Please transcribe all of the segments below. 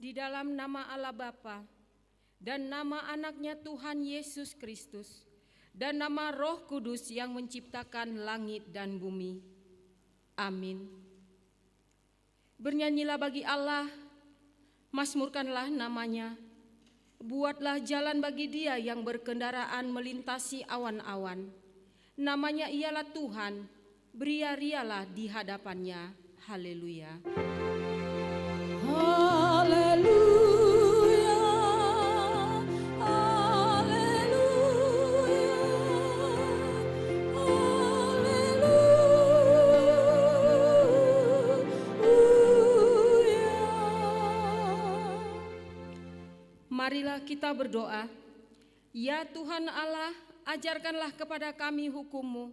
Di dalam nama Allah Bapa dan nama anaknya Tuhan Yesus Kristus dan nama Roh Kudus yang menciptakan langit dan bumi. Amin. Bernyanyilah bagi Allah, mazmurkanlah namanya. Buatlah jalan bagi Dia yang berkendaraan melintasi awan-awan. Namanya ialah Tuhan, beria-rialah di hadapannya. Haleluya. Haleluya, haleluya. Marilah kita berdoa. Ya Tuhan Allah, ajarkanlah kepada kami hukum-Mu.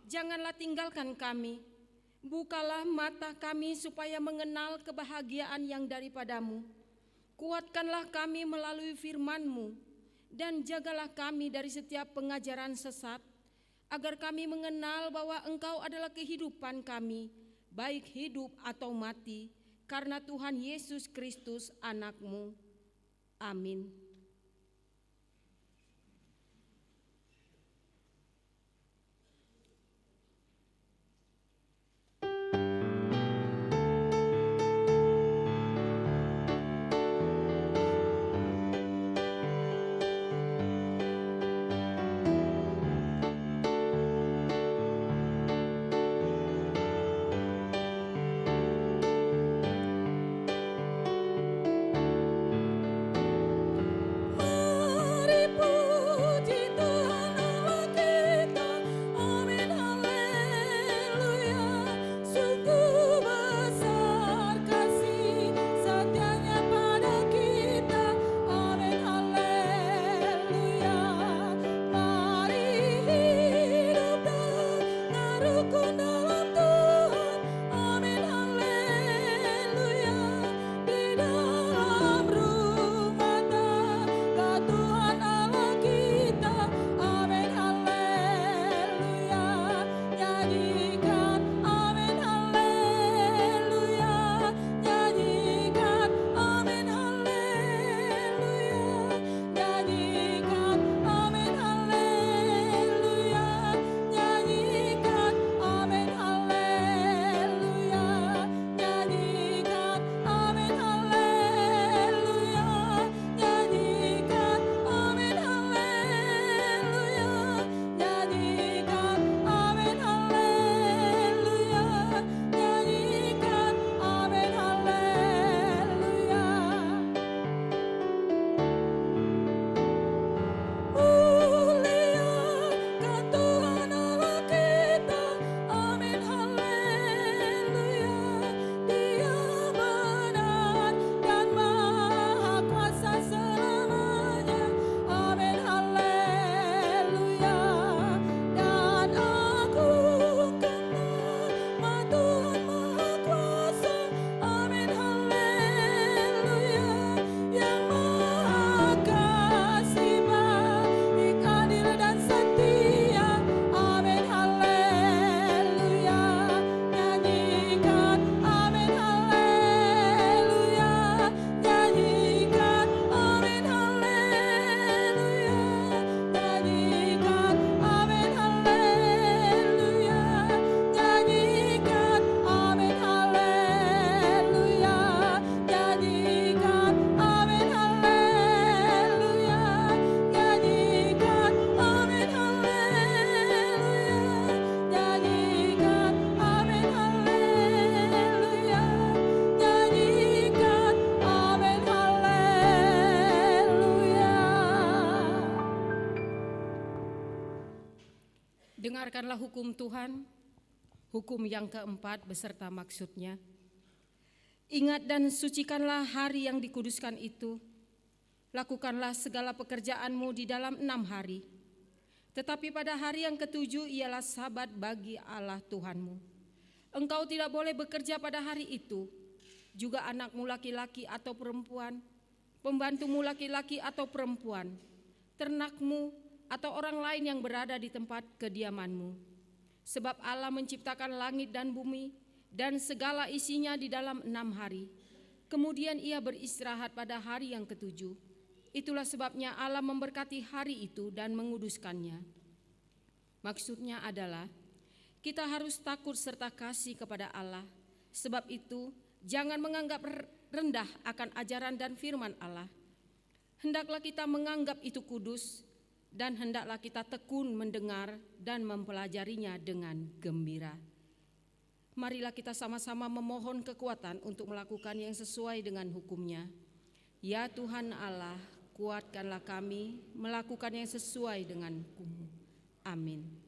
Janganlah tinggalkan kami. Bukalah mata kami supaya mengenal kebahagiaan yang daripada-Mu. Kuatkanlah kami melalui firman-Mu, dan jagalah kami dari setiap pengajaran sesat, agar kami mengenal bahwa Engkau adalah kehidupan kami, baik hidup atau mati, karena Tuhan Yesus Kristus anak-Mu. Amin. Dengarkanlah hukum Tuhan, hukum yang keempat beserta maksudnya. Ingat dan sucikanlah hari yang dikuduskan itu. Lakukanlah segala pekerjaanmu di dalam 6 hari. Tetapi pada hari yang ketujuh ialah Sabat bagi Allah Tuhanmu. Engkau tidak boleh bekerja pada hari itu. Juga anakmu laki-laki atau perempuan, pembantumu laki-laki atau perempuan, ternakmu atau orang lain yang berada di tempat kediamanmu. Sebab Allah menciptakan langit dan bumi dan segala isinya di dalam 6 hari. Kemudian ia beristirahat pada hari yang ketujuh. Itulah sebabnya Allah memberkati hari itu dan menguduskannya. Maksudnya adalah kita harus takut serta kasih kepada Allah. Sebab itu jangan menganggap rendah akan ajaran dan firman Allah. Hendaklah kita menganggap itu kudus, dan hendaklah kita tekun mendengar dan mempelajarinya dengan gembira. Marilah kita sama-sama memohon kekuatan untuk melakukan yang sesuai dengan hukum-Nya. Ya Tuhan Allah, kuatkanlah kami melakukan yang sesuai dengan hukum-Mu. Amin.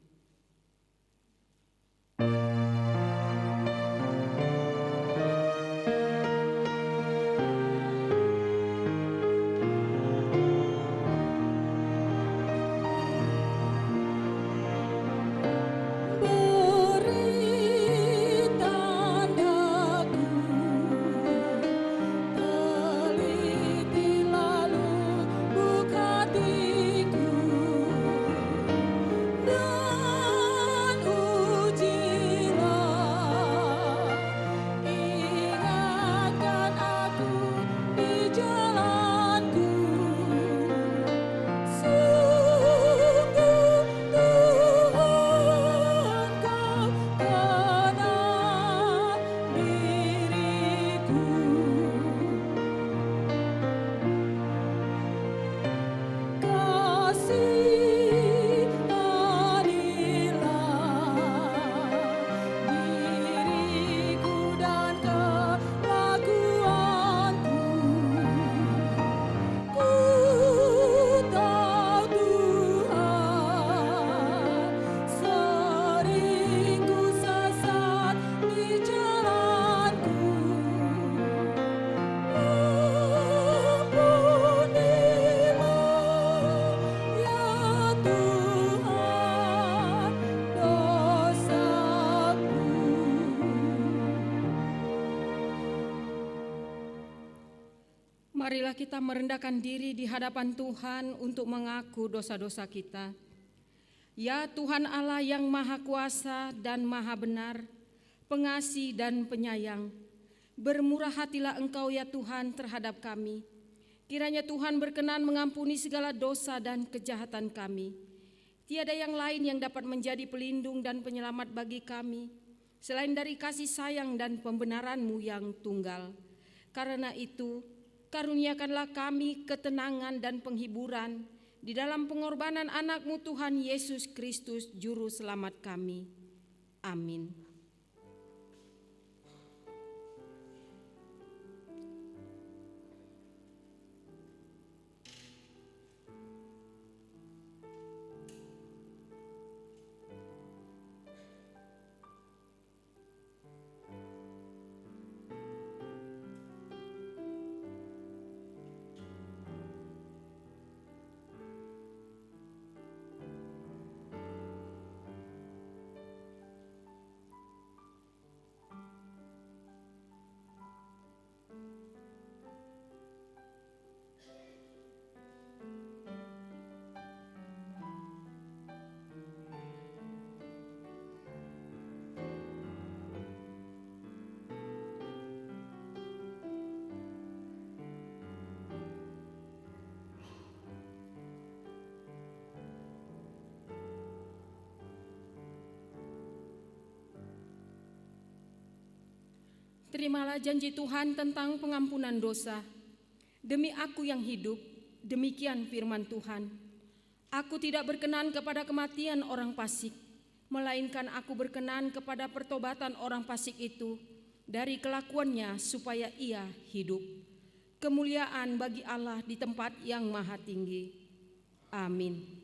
Marilah kita merendahkan diri di hadapan Tuhan untuk mengaku dosa-dosa kita. Ya Tuhan Allah yang Maha Kuasa dan Maha Benar, pengasih dan penyayang, bermurah hatilah Engkau ya Tuhan terhadap kami. Kiranya Tuhan berkenan mengampuni segala dosa dan kejahatan kami. Tiada yang lain yang dapat menjadi pelindung dan penyelamat bagi kami, selain dari kasih sayang dan pembenaran-Mu yang tunggal. Karena itu, karuniakanlah kami ketenangan dan penghiburan di dalam pengorbanan anak-Mu Tuhan Yesus Kristus Juru Selamat kami. Amin. Terimalah janji Tuhan tentang pengampunan dosa. Demi aku yang hidup, demikian firman Tuhan. Aku tidak berkenan kepada kematian orang fasik, melainkan aku berkenan kepada pertobatan orang fasik itu dari kelakuannya supaya ia hidup. Kemuliaan bagi Allah di tempat yang maha tinggi. Amin.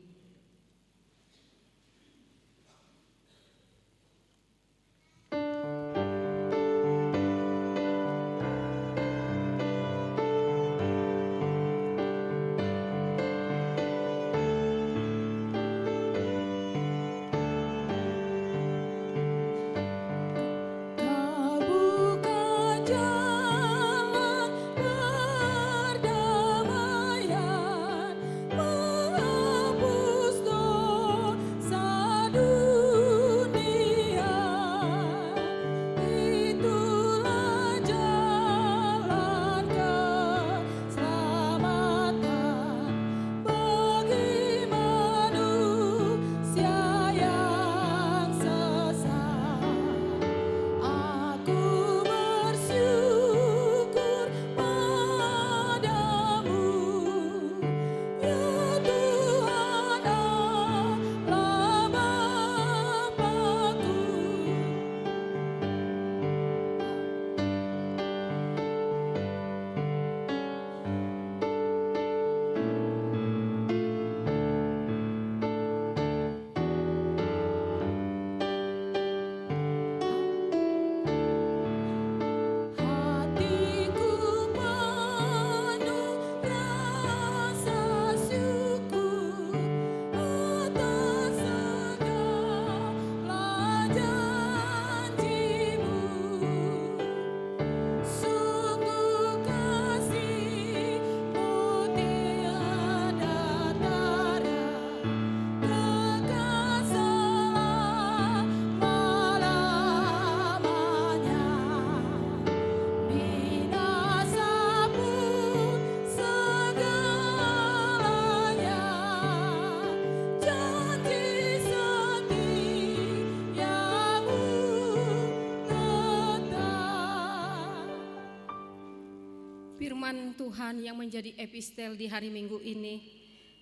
Tuhan yang menjadi epistel di hari Minggu ini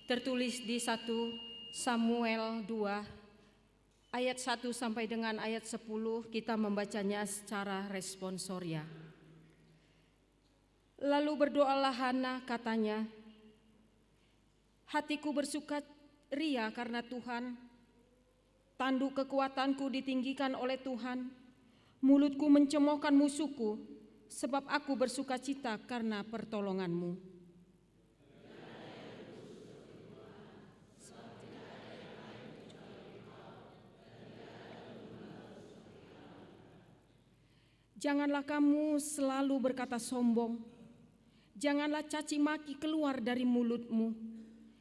tertulis di 1 Samuel 2 ayat 1 sampai dengan ayat 10. Kita membacanya secara responsoria. Lalu berdoalah Hana, katanya, hatiku bersuka ria karena Tuhan, tanduk kekuatanku ditinggikan oleh Tuhan, mulutku mencemoohkan musuhku, sebab aku bersuka cita karena pertolonganmu. Janganlah kamu selalu berkata sombong, janganlah caci maki keluar dari mulutmu,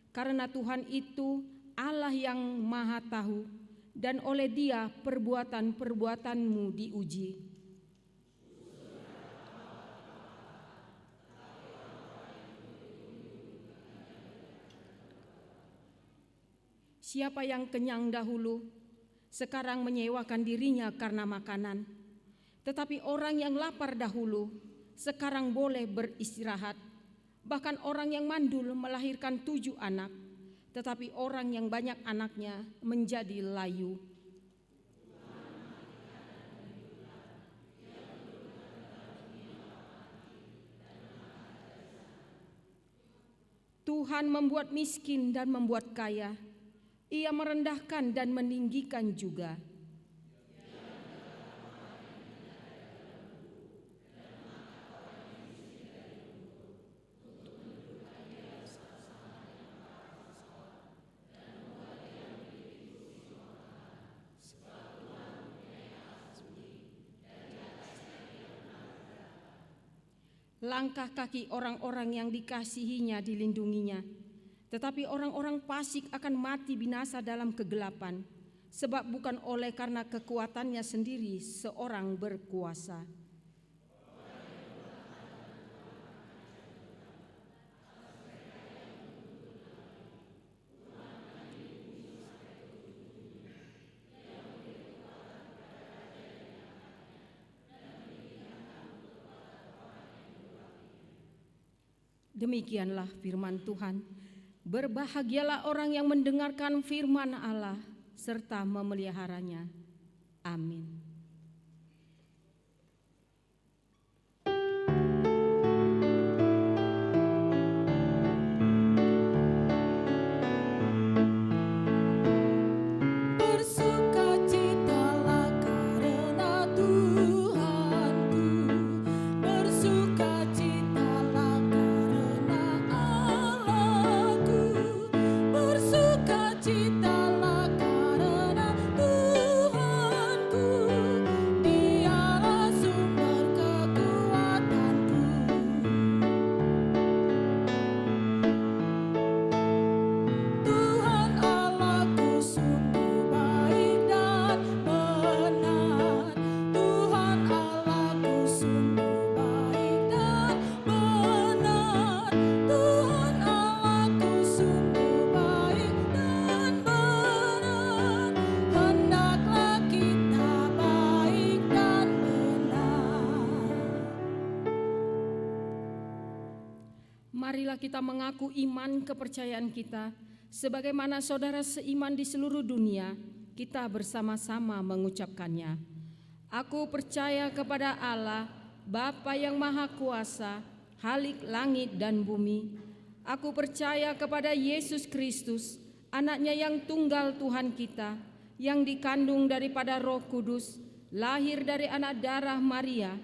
karena Tuhan itu Allah yang Maha Tahu, dan oleh Dia perbuatan-perbuatanmu diuji. Siapa yang kenyang dahulu, sekarang menyewakan dirinya karena makanan. Tetapi orang yang lapar dahulu, sekarang boleh beristirahat. Bahkan orang yang mandul melahirkan 7 anak, tetapi orang yang banyak anaknya menjadi layu. Tuhan membuat miskin dan membuat kaya. Ia merendahkan dan meninggikan juga. Langkah kaki orang-orang yang dikasihinya dilindunginya, tetapi orang-orang fasik akan mati binasa dalam kegelapan, sebab bukan oleh karena kekuatannya sendiri seorang berkuasa. Demikianlah firman Tuhan. Berbahagialah orang yang mendengarkan firman Allah serta memeliharanya. Amin. Marilah kita mengaku iman kepercayaan kita, sebagaimana saudara seiman di seluruh dunia, kita bersama-sama mengucapkannya. Aku percaya kepada Allah, Bapa yang Maha Kuasa, Khalik langit dan bumi. Aku percaya kepada Yesus Kristus, Anaknya yang tunggal Tuhan kita, yang dikandung daripada Roh Kudus, lahir dari anak darah Maria,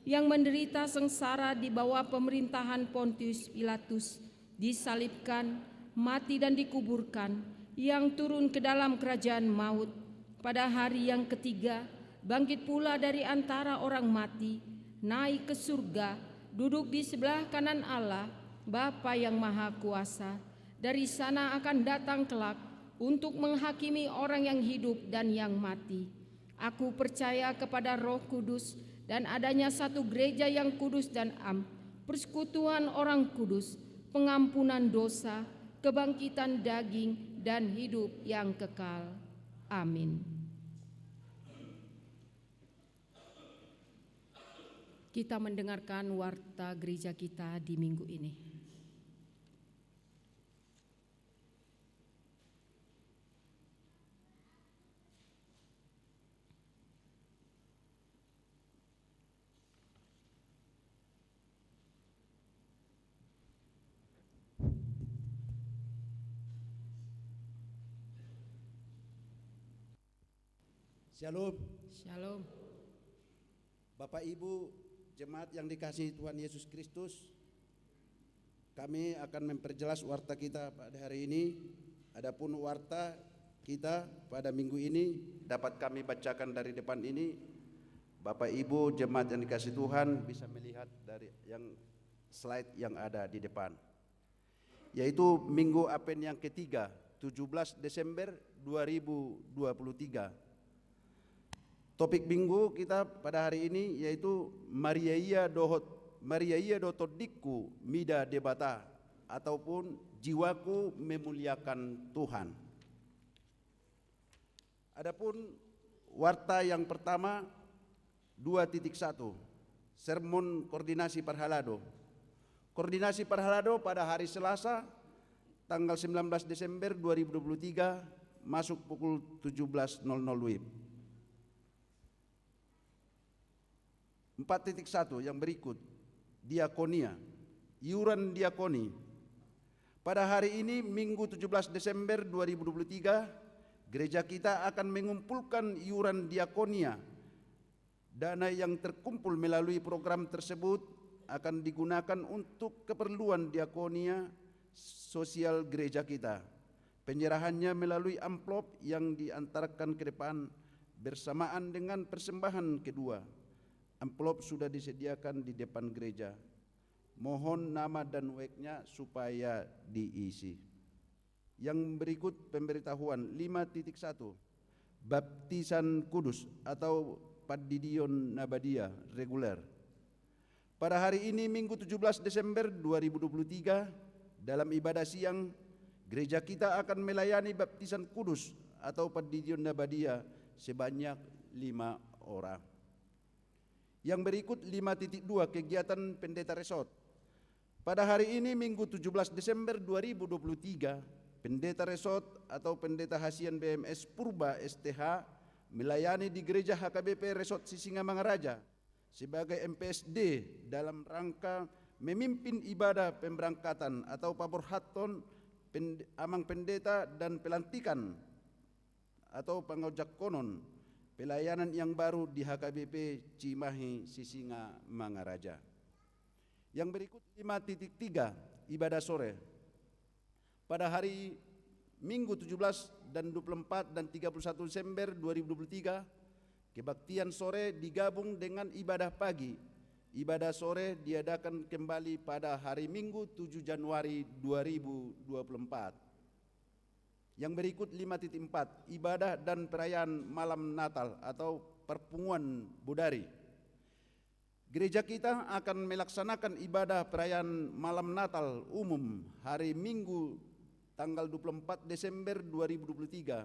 yang menderita sengsara di bawah pemerintahan Pontius Pilatus, disalibkan, mati dan dikuburkan, yang turun ke dalam kerajaan maut, pada hari yang ketiga bangkit pula dari antara orang mati, naik ke surga, duduk di sebelah kanan Allah, Bapa yang Maha Kuasa. Dari sana akan datang kelak untuk menghakimi orang yang hidup dan yang mati. Aku percaya kepada Roh Kudus dan adanya satu gereja yang kudus dan persekutuan orang kudus, pengampunan dosa, kebangkitan daging, dan hidup yang kekal. Amin. Kita mendengarkan warta gereja kita di minggu ini. Shalom. Shalom. Bapak Ibu jemaat yang dikasihi Tuhan Yesus Kristus, kami akan memperjelas warta kita pada hari ini. Adapun warta kita pada minggu ini dapat kami bacakan dari depan ini. Bapak Ibu jemaat yang dikasihi Tuhan bisa melihat dari yang slide yang ada di depan, yaitu Minggu Apen yang ketiga, 17 Desember 2023. Topik minggu kita pada hari ini yaitu Maria Ia Dotodikku Mida Debata, ataupun jiwaku memuliakan Tuhan. Adapun warta yang pertama 2.1, sermon koordinasi Parhalado. Koordinasi Parhalado pada hari Selasa tanggal 19 Desember 2023 masuk pukul 17.00 WIB. 4.1 yang berikut, diakonia, iuran diakoni. Pada hari ini Minggu 17 Desember 2023, gereja kita akan mengumpulkan iuran diakonia. Dana yang terkumpul melalui program tersebut akan digunakan untuk keperluan diakonia sosial gereja kita. Penyerahannya melalui amplop yang diantarkan ke depan bersamaan dengan persembahan kedua. Amplop sudah disediakan di depan gereja. Mohon nama dan WEC-nya supaya diisi. Yang berikut pemberitahuan 5.1, baptisan kudus atau Padidion Nabadia reguler. Pada hari ini Minggu 17 Desember 2023, dalam ibadah siang gereja kita akan melayani baptisan kudus atau Padidion Nabadia sebanyak 5 orang. Yang berikut 5.2, kegiatan pendeta resort. Pada hari ini Minggu 17 Desember 2023, pendeta resort atau pendeta hasian BMS Purba STH melayani di gereja HKBP Resort Sisingamangaraja sebagai MPSD dalam rangka memimpin ibadah pemberangkatan atau paborhaton amang pendeta dan pelantikan atau pangojak konon pelayanan yang baru di HKBP Cimahi Sisingamangaraja. Yang berikut 5.3, ibadah sore. Pada hari Minggu 17 dan 24 dan 31 Desember 2023, kebaktian sore digabung dengan ibadah pagi. Ibadah sore diadakan kembali pada hari Minggu 7 Januari 2024. Yang berikut 5.4, ibadah dan perayaan malam Natal atau perpunguan Budari. Gereja kita akan melaksanakan ibadah perayaan malam Natal umum hari Minggu tanggal 24 Desember 2023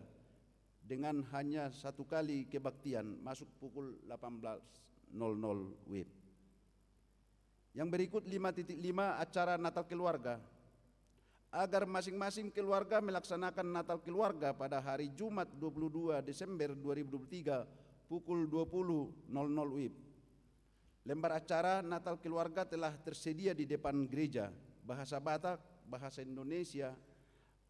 dengan hanya satu kali kebaktian masuk pukul 18.00 WIB. Yang berikut 5.5, acara Natal keluarga. Agar masing-masing keluarga melaksanakan Natal keluarga pada hari Jumat 22 Desember 2023 pukul 20.00 WIB. Lembar acara Natal keluarga telah tersedia di depan gereja, bahasa Batak, bahasa Indonesia,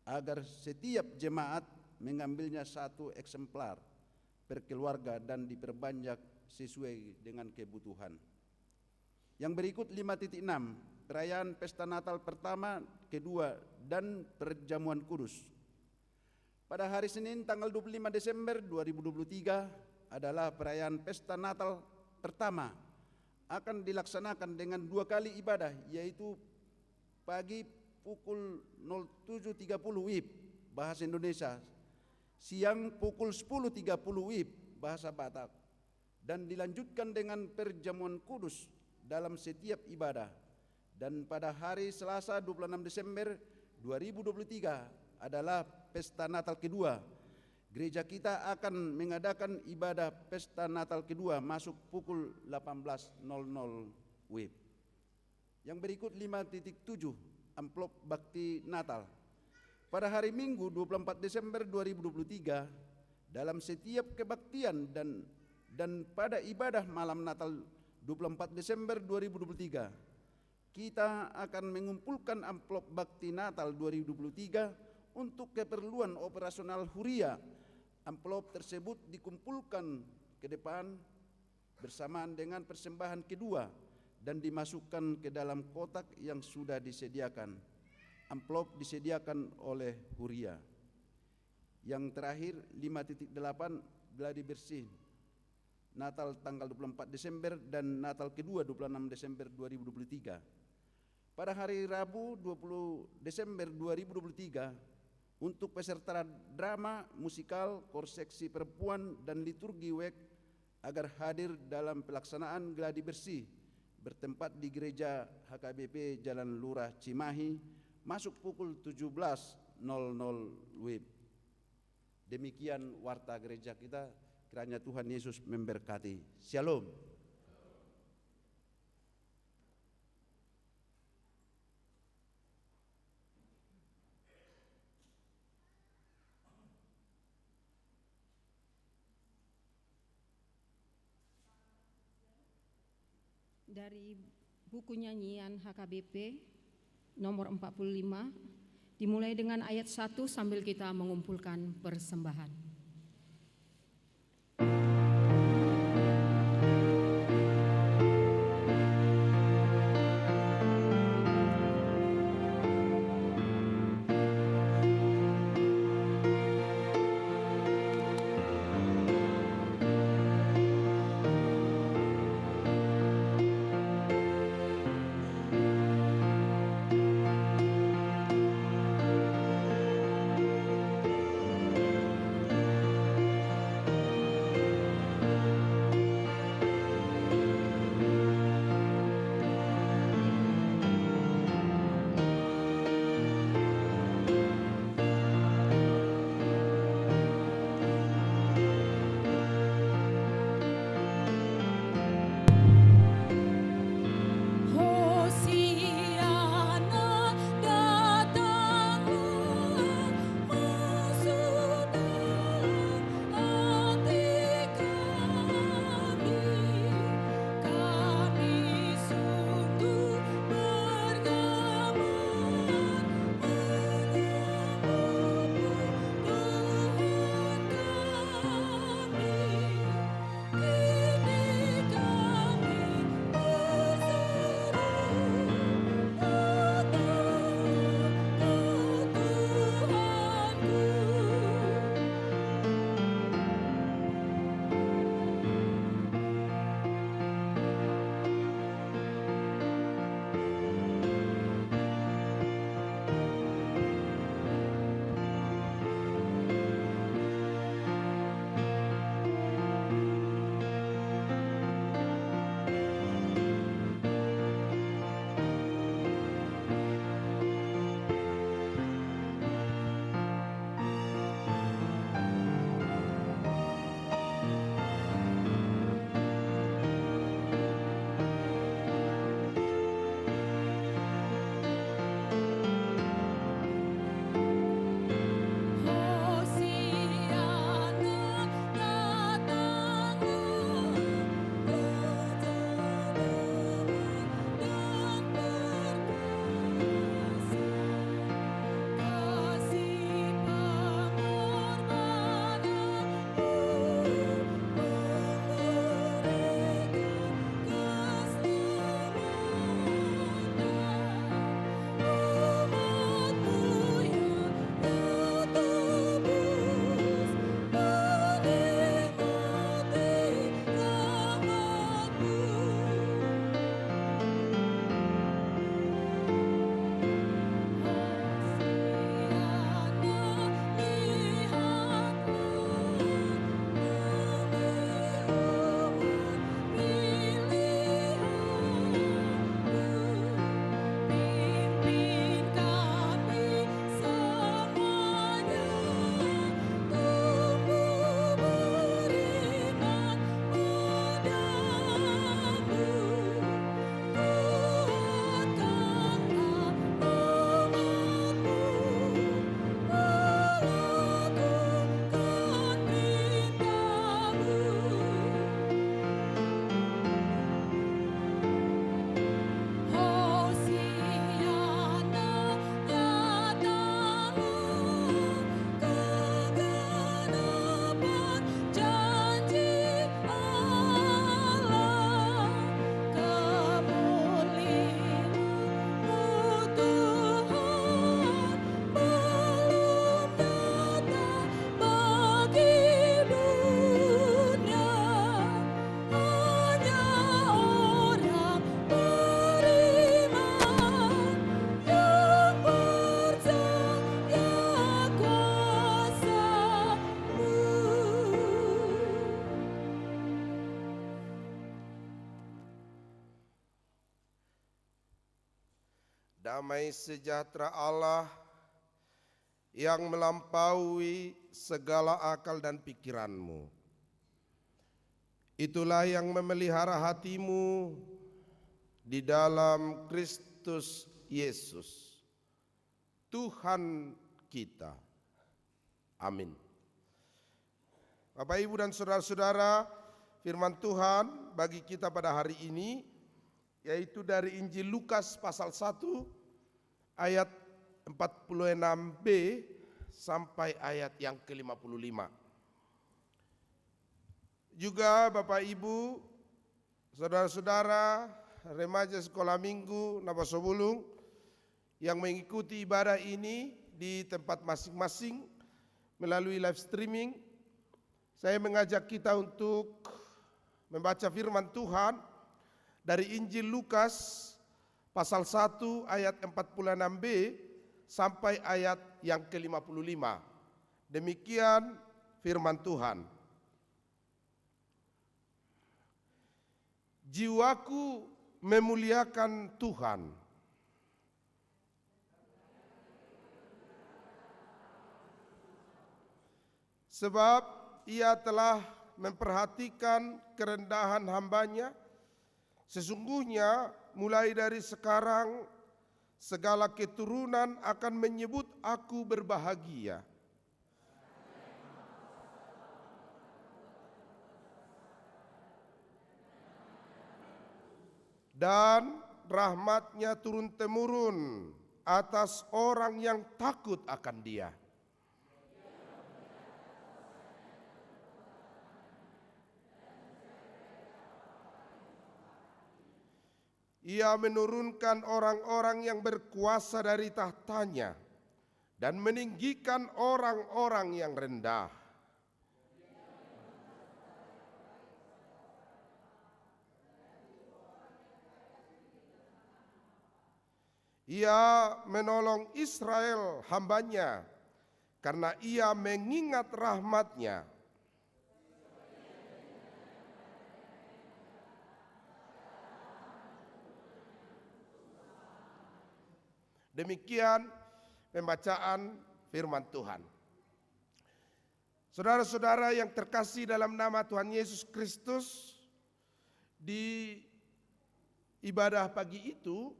agar setiap jemaat mengambilnya satu eksemplar per keluarga dan diperbanyak sesuai dengan kebutuhan. Yang berikut 5.6, perayaan pesta Natal pertama, kedua, dan perjamuan kudus. Pada hari Senin tanggal 25 Desember 2023 adalah perayaan pesta Natal pertama. Akan dilaksanakan dengan 2 kali ibadah, yaitu pagi pukul 07.30 WIB bahasa Indonesia, siang pukul 10.30 WIB bahasa Batak, dan dilanjutkan dengan perjamuan kudus dalam setiap ibadah. Dan pada hari Selasa 26 Desember 2023 adalah pesta Natal kedua, Gereja kita akan mengadakan ibadah pesta Natal kedua masuk pukul 18.00 WIB. Yang berikut 5.7 amplop bakti Natal. Pada hari Minggu 24 Desember 2023, dalam setiap kebaktian dan pada ibadah malam Natal 24 Desember 2023, kita akan mengumpulkan amplop bakti Natal 2023 untuk keperluan operasional Huria. Amplop tersebut dikumpulkan ke depan bersamaan dengan persembahan kedua dan dimasukkan ke dalam kotak yang sudah disediakan. Amplop disediakan oleh Huria. Yang terakhir 5.8 gladi bersih Natal tanggal 24 Desember dan Natal kedua 26 Desember 2023. Pada hari Rabu 20 Desember 2023, untuk peserta drama, musikal, kor seksi perempuan, dan liturgi WEK agar hadir dalam pelaksanaan gladi bersih bertempat di Gereja HKBP Jalan Lurah Cimahi masuk pukul 17.00 WIB. Demikian warta gereja kita, kiranya Tuhan Yesus memberkati. Shalom. Dari buku nyanyian HKBP nomor 45, dimulai dengan ayat 1 sambil kita mengumpulkan persembahan. damai sejahtera Allah yang melampaui segala akal dan pikiranmu. Itulah yang memelihara hatimu di dalam Kristus Yesus, Tuhan kita. Amin. Bapak, Ibu, dan saudara-saudara, firman Tuhan bagi kita pada hari ini yaitu dari Injil Lukas pasal 1 ayat 46b sampai ayat yang ke-55. Juga Bapak Ibu, saudara-saudara, remaja sekolah minggu Nabasobulung yang mengikuti ibadah ini di tempat masing-masing melalui live streaming, saya mengajak kita untuk membaca firman Tuhan dari Injil Lukas pasal 1 ayat 46b sampai ayat yang ke-55. Demikian firman Tuhan. Jiwaku memuliakan Tuhan. Sebab Ia telah memperhatikan kerendahan hamba-Nya. Sesungguhnya mulai dari sekarang segala keturunan akan menyebut aku berbahagia. Dan rahmat-Nya turun-temurun atas orang yang takut akan Dia. Ia menurunkan orang-orang yang berkuasa dari tahtanya dan meninggikan orang-orang yang rendah. Ia menolong Israel hamba-Nya karena Ia mengingat rahmat-Nya. Demikian pembacaan firman Tuhan. Saudara-saudara yang terkasih dalam nama Tuhan Yesus Kristus, di ibadah pagi itu,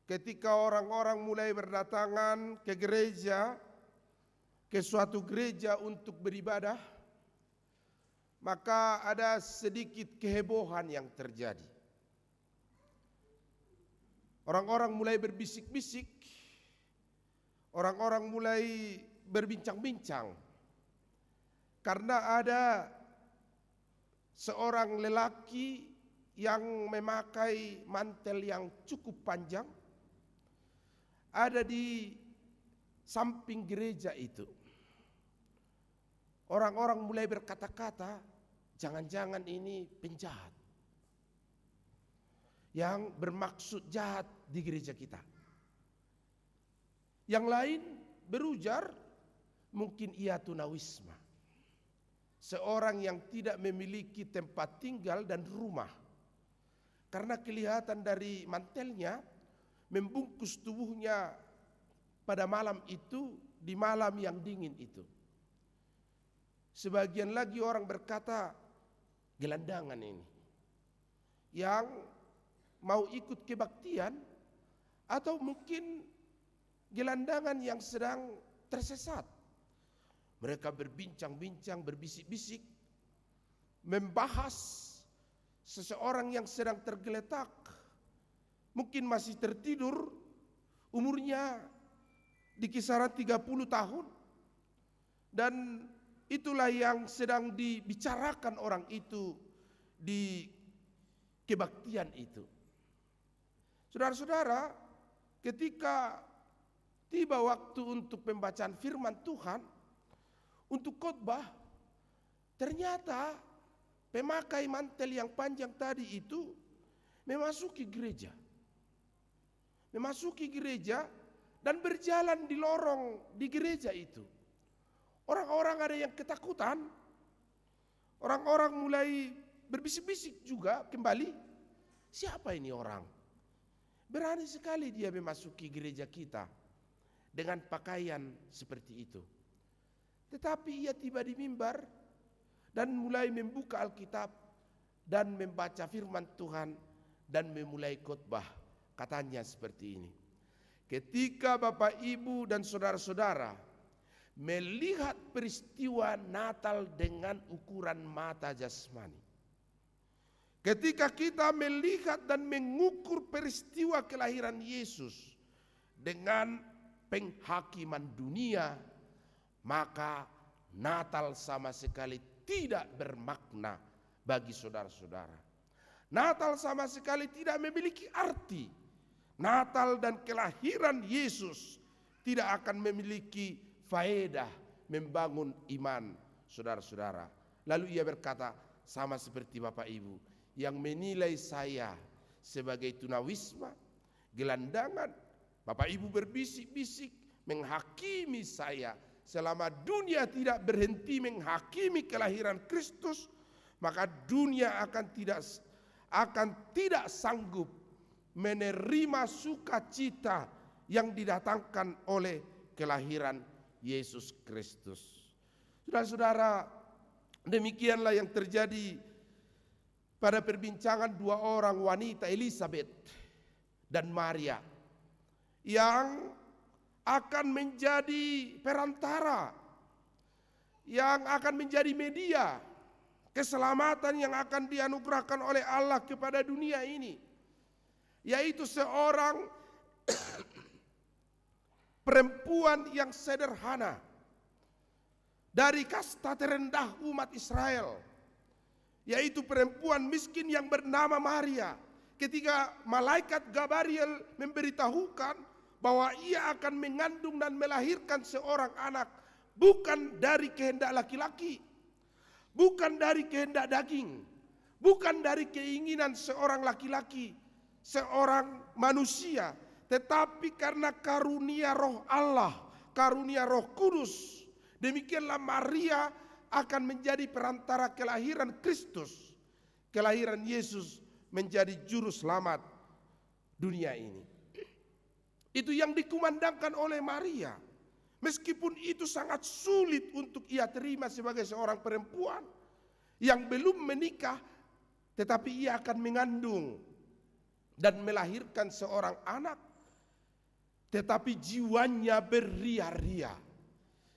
ketika orang-orang mulai berdatangan ke gereja, ke suatu gereja untuk beribadah, maka ada sedikit kehebohan yang terjadi. Orang-orang mulai berbisik-bisik, orang-orang mulai berbincang-bincang, karena ada seorang lelaki yang memakai mantel yang cukup panjang, ada di samping gereja itu. Orang-orang mulai berkata-kata, jangan-jangan ini penjahat yang bermaksud jahat di gereja kita. Yang lain berujar, mungkin ia tunawisma, seorang yang tidak memiliki tempat tinggal dan rumah, karena kelihatan dari mantelnya membungkus tubuhnya pada malam itu, di malam yang dingin itu. Sebagian lagi orang berkata, gelandangan ini yang mau ikut kebaktian, atau mungkin gelandangan yang sedang tersesat. Mereka berbincang-bincang, berbisik-bisik, membahas seseorang yang sedang tergeletak, mungkin masih tertidur, umurnya di kisaran 30 tahun. Dan itulah yang sedang dibicarakan orang itu di kebaktian itu. Saudara-saudara, ketika tiba waktu untuk pembacaan firman Tuhan, untuk khotbah, ternyata pemakai mantel yang panjang tadi itu memasuki gereja. Memasuki gereja dan berjalan di lorong di gereja itu. Orang-orang ada yang ketakutan. Orang-orang mulai berbisik-bisik juga kembali. Siapa ini orang? Berani sekali dia memasuki gereja kita dengan pakaian seperti itu. Tetapi ia tiba di mimbar dan mulai membuka Alkitab dan membaca firman Tuhan dan memulai khotbah. Katanya seperti ini. Ketika Bapak, Ibu dan saudara-saudara melihat peristiwa Natal dengan ukuran mata jasmani, ketika kita melihat dan mengukur peristiwa kelahiran Yesus dengan penghakiman dunia, maka Natal sama sekali tidak bermakna bagi saudara-saudara. Natal sama sekali tidak memiliki arti. Natal dan kelahiran Yesus tidak akan memiliki faedah membangun iman saudara-saudara. Lalu ia berkata, sama seperti Bapak Ibu yang menilai saya sebagai tunawisma, gelandangan, Bapak Ibu berbisik-bisik menghakimi saya. Selama dunia tidak berhenti menghakimi kelahiran Kristus, maka dunia akan tidak sanggup menerima sukacita yang didatangkan oleh kelahiran Yesus Kristus. Saudara-saudara, demikianlah yang terjadi pada perbincangan dua orang wanita, Elizabeth dan Maria, yang akan menjadi perantara, yang akan menjadi media keselamatan yang akan dianugerahkan oleh Allah kepada dunia ini, yaitu seorang perempuan yang sederhana dari kasta terendah umat Israel, yaitu perempuan miskin yang bernama Maria. Ketika malaikat Gabriel memberitahukan bahwa ia akan mengandung dan melahirkan seorang anak, bukan dari kehendak laki-laki, bukan dari kehendak daging, bukan dari keinginan seorang laki-laki, seorang manusia, tetapi karena karunia Roh Allah, karunia Roh Kudus. Demikianlah Maria akan menjadi perantara kelahiran Kristus, kelahiran Yesus menjadi juru selamat dunia ini. Itu yang dikumandangkan oleh Maria. Meskipun itu sangat sulit untuk ia terima sebagai seorang perempuan yang belum menikah, tetapi ia akan mengandung dan melahirkan seorang anak. Tetapi jiwanya beria-ria,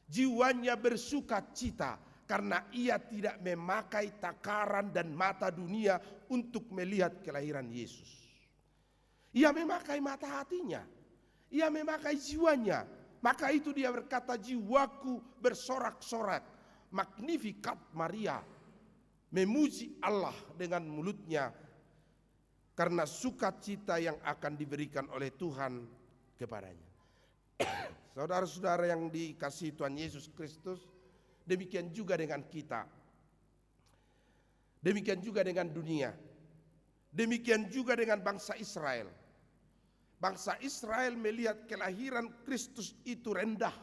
jiwanya bersukacita karena ia tidak memakai takaran dan mata dunia untuk melihat kelahiran Yesus. Ia memakai mata hatinya, ia memakai jiwanya. Maka itu dia berkata, jiwaku bersorak-sorak, Magnificat Maria, memuji Allah dengan mulutnya karena sukacita yang akan diberikan oleh Tuhan kepadanya. Saudara-saudara yang dikasihi Tuhan Yesus Kristus, demikian juga dengan kita, demikian juga dengan dunia, demikian juga dengan bangsa Israel. Bangsa Israel melihat kelahiran Kristus itu rendah.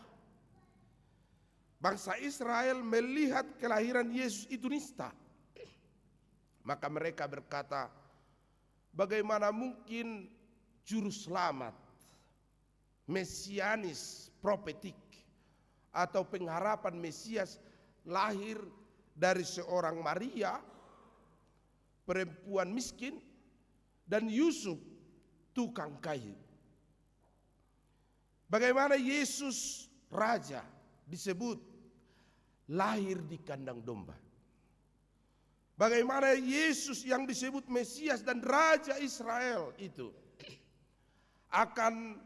Bangsa Israel melihat kelahiran Yesus itu nista. Maka mereka berkata, bagaimana mungkin juru selamat, mesianis, profetik, atau pengharapan Mesias lahir dari seorang Maria, perempuan miskin, dan Yusuf, tukang kayu. Bagaimana Yesus Raja disebut lahir di kandang domba. Bagaimana Yesus yang disebut Mesias dan Raja Israel itu akan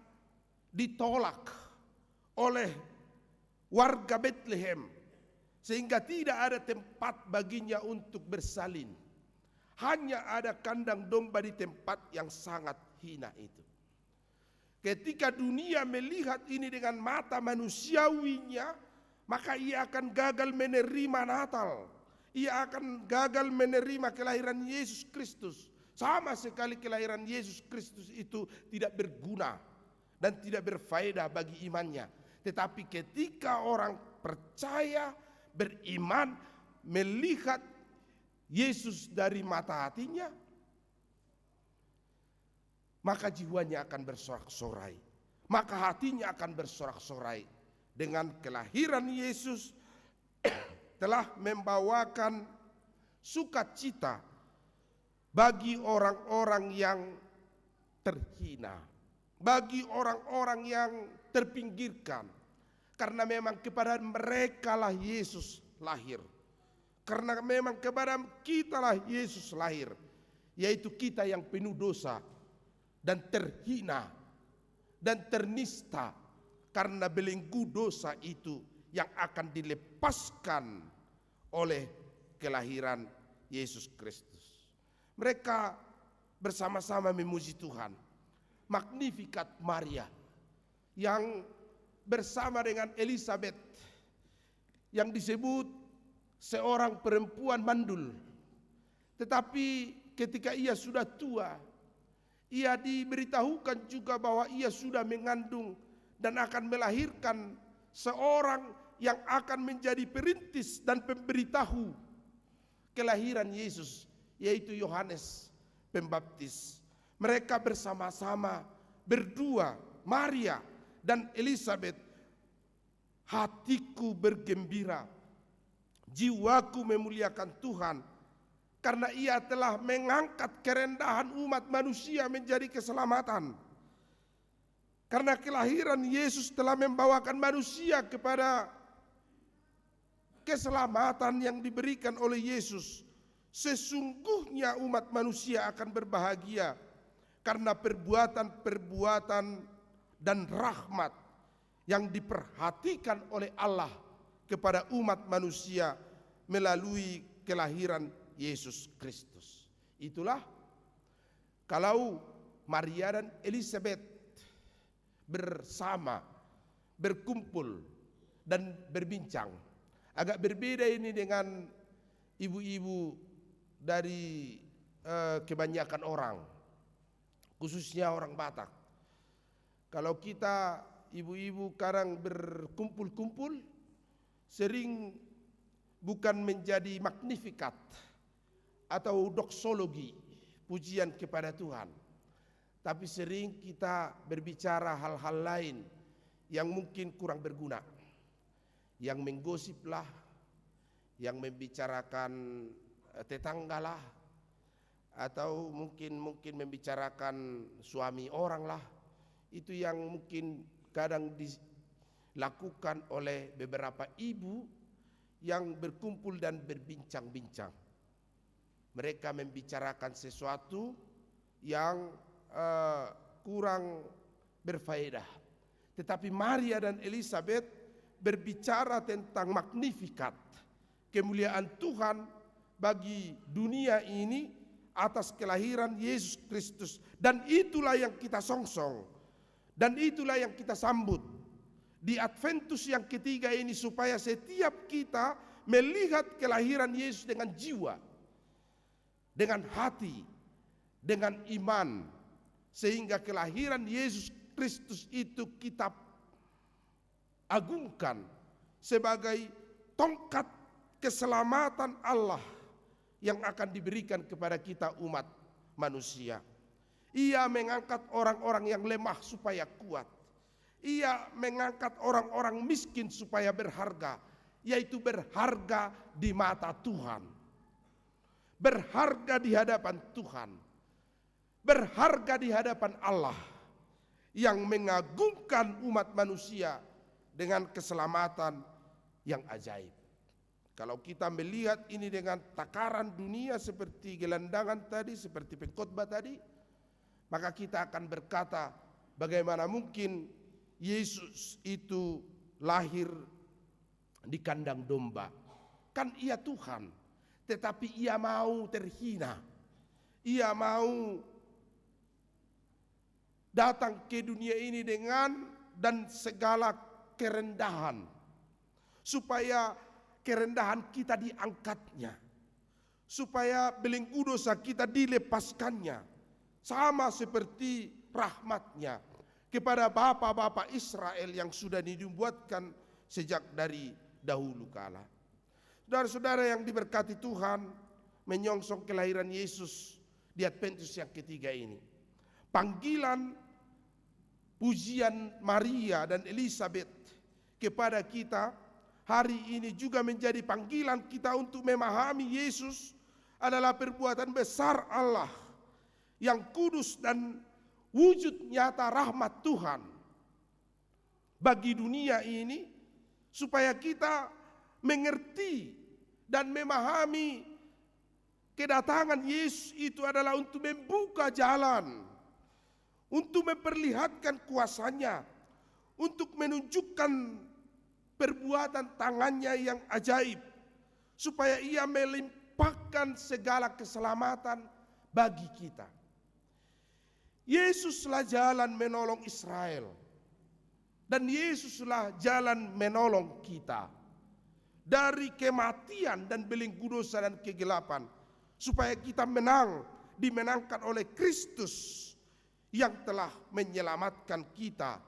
ditolak oleh warga Bethlehem sehingga tidak ada tempat baginya untuk bersalin. Hanya ada kandang domba di tempat yang sangat hina itu. Ketika dunia melihat ini dengan mata manusiawinya, maka ia akan gagal menerima Natal. Ia akan gagal menerima kelahiran Yesus Kristus. Sama sekali kelahiran Yesus Kristus itu tidak berguna dan tidak berfaedah bagi imannya. Tetapi ketika orang percaya, beriman, melihat Yesus dari mata hatinya, maka jiwanya akan bersorak-sorai, maka hatinya akan bersorak-sorai. Dengan kelahiran Yesus telah membawakan sukacita bagi orang-orang yang terhina, bagi orang-orang yang terpinggirkan. Karena memang kepada mereka lah Yesus lahir. Karena memang kepada kita lah Yesus lahir, yaitu kita yang penuh dosa dan terhina dan ternista, karena belenggu dosa itu yang akan dilepaskan oleh kelahiran Yesus Kristus. Mereka bersama-sama memuji Tuhan. Magnificat Maria yang bersama dengan Elizabeth yang disebut seorang perempuan mandul. Tetapi ketika ia sudah tua, ia diberitahukan juga bahwa ia sudah mengandung dan akan melahirkan seorang yang akan menjadi perintis dan pemberitahu kelahiran Yesus, yaitu Yohanes Pembaptis. Mereka bersama-sama berdua, Maria dan Elizabeth. Hatiku bergembira, jiwaku memuliakan Tuhan, karena ia telah mengangkat kerendahan umat manusia menjadi keselamatan. Karena kelahiran Yesus telah membawakan manusia kepada keselamatan yang diberikan oleh Yesus. Sesungguhnya umat manusia akan berbahagia karena perbuatan-perbuatan dan rahmat yang diperhatikan oleh Allah kepada umat manusia melalui kelahiran Yesus Kristus. Itulah kalau Maria dan Elizabeth bersama berkumpul dan berbincang. Agak berbeda ini dengan ibu-ibu dari kebanyakan orang, khususnya orang Batak. Kalau kita ibu-ibu kadang berkumpul-kumpul, sering bukan menjadi magnificat atau doksologi, pujian kepada Tuhan, tapi sering kita berbicara hal-hal lain yang mungkin kurang berguna, yang menggosiplah, yang membicarakan tetanggalah, atau mungkin membicarakan suami orang lah. Itu yang mungkin kadang dilakukan oleh beberapa ibu yang berkumpul dan berbincang-bincang. Mereka membicarakan sesuatu yang kurang berfaedah. Tetapi Maria dan Elizabeth berbicara tentang magnificat, kemuliaan Tuhan bagi dunia ini atas kelahiran Yesus Kristus. Dan itulah yang kita songsong, dan itulah yang kita sambut di Adventus yang ketiga ini, supaya setiap kita melihat kelahiran Yesus dengan jiwa, dengan hati, dengan iman, sehingga kelahiran Yesus Kristus itu kita agungkan sebagai tongkat keselamatan Allah yang akan diberikan kepada kita umat manusia. Ia mengangkat orang-orang yang lemah supaya kuat. Ia mengangkat orang-orang miskin supaya berharga, yaitu berharga di mata Tuhan, berharga di hadapan Tuhan, berharga di hadapan Allah yang mengagumkan umat manusia dengan keselamatan yang ajaib. Kalau kita melihat ini dengan takaran dunia seperti gelandangan tadi, seperti pengkhotbah tadi, maka kita akan berkata, bagaimana mungkin Yesus itu lahir di kandang domba? Kan ia Tuhan, tetapi ia mau terhina. Ia mau datang ke dunia ini dan segala kerendahan, supaya kerendahan kita diangkatnya, supaya belenggu dosa kita dilepaskannya, sama seperti rahmatnya kepada bapa-bapa Israel yang sudah dinubuatkan sejak dari dahulu kala. Saudara-saudara yang diberkati Tuhan, menyongsong kelahiran Yesus di Adventus yang ketiga ini, panggilan pujian Maria dan Elizabeth kepada kita hari ini juga menjadi panggilan kita untuk memahami Yesus adalah perbuatan besar Allah yang kudus dan wujud nyata rahmat Tuhan bagi dunia ini, supaya kita mengerti dan memahami kedatangan Yesus itu adalah untuk membuka jalan, untuk memperlihatkan kuasanya, untuk menunjukkan perbuatan tangannya yang ajaib, supaya ia melimpahkan segala keselamatan bagi kita. Yesuslah jalan menolong Israel, dan Yesuslah jalan menolong kita dari kematian dan belenggu dosa dan kegelapan, supaya kita dimenangkan oleh Kristus yang telah menyelamatkan kita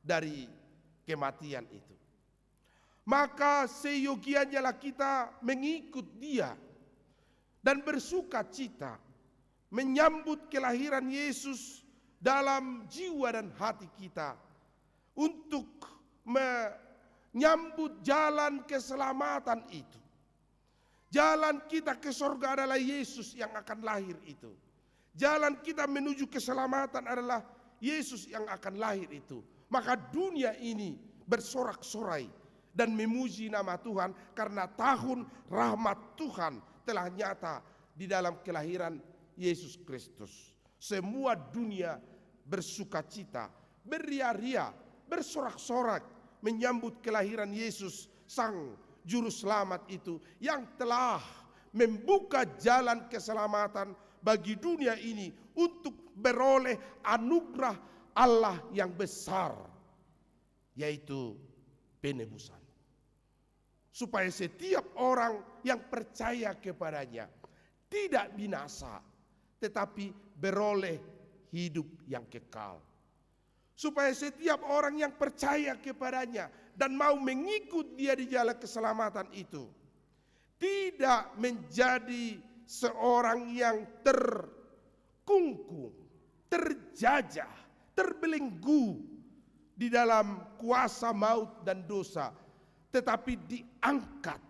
dari kematian itu. Maka seyogianya lah kita mengikut Dia dan bersuka cita menyambut kelahiran Yesus dalam jiwa dan hati kita, untuk menyambut jalan keselamatan itu. Jalan kita ke surga adalah Yesus yang akan lahir itu. Jalan kita menuju keselamatan adalah Yesus yang akan lahir itu. Maka dunia ini bersorak-sorai dan memuji nama Tuhan, karena tahun rahmat Tuhan telah nyata di dalam kelahiran Yesus Kristus. Semua dunia bersuka cita, beria-ria, bersorak-sorak menyambut kelahiran Yesus, Sang Juru Selamat itu, yang telah membuka jalan keselamatan bagi dunia ini untuk beroleh anugerah Allah yang besar, yaitu penebusan. Supaya setiap orang yang percaya kepadanya tidak binasa, tetapi beroleh hidup yang kekal. Supaya setiap orang yang percaya kepadanya dan mau mengikut Dia di jalan keselamatan itu tidak menjadi seorang yang terkungkung, terjajah, terbelenggu di dalam kuasa maut dan dosa, tetapi diangkat,